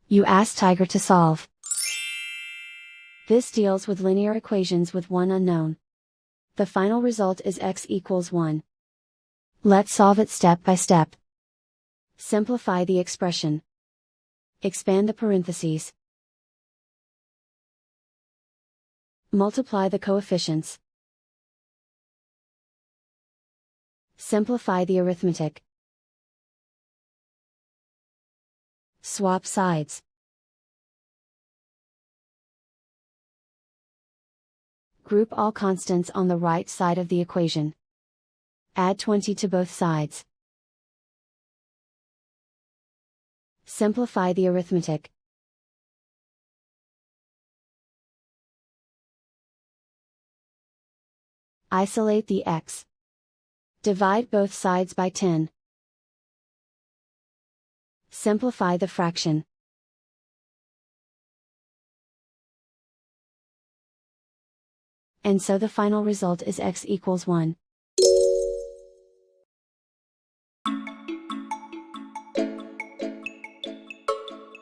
You ask Tiger to solve. This deals with linear equations with one unknown. The final result is x equals 1. Let's solve it step by step. Simplify the expression. Expand the parentheses. Multiply the coefficients. Simplify the arithmetic. Swap sides. Group all constants on the right side of the equation. Add 20 to both sides. Simplify the arithmetic. Isolate the x. Divide both sides by 10. Simplify the fraction. And so the final result is x equals 1.